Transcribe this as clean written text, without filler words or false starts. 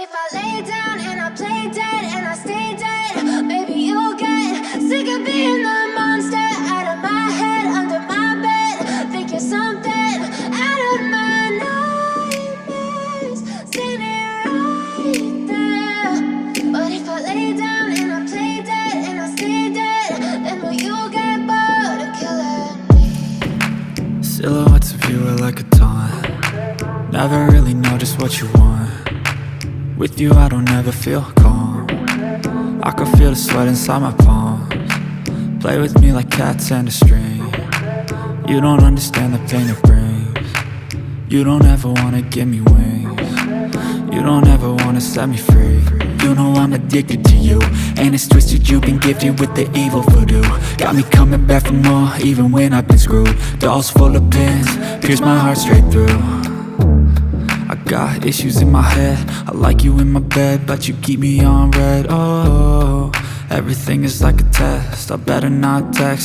if I lay down and I play dead and I stay dead, maybe you'll get sick of being the monster out of my head, under my bed. Think you're something out of my nightmares, standing right there. But if I lay down and I play dead and I stay dead, then will you get bored of killing me? Silhouettes of you are like a taunt. Never really know just what you want. With you I don't ever feel calm. I can feel the sweat inside my palms. Play with me like cats and a string. You don't understand the pain it brings. You don't ever wanna give me wings. You don't ever wanna set me free. You know I'm addicted to you, and it's twisted, you've been gifted with the evil voodoo. Got me coming back for more, even when I've been screwed. Dolls full of pins, pierce my heart straight through. I got issues in my head, I like you in my bed, but you keep me on red. Oh, everything is like a test, I better not text.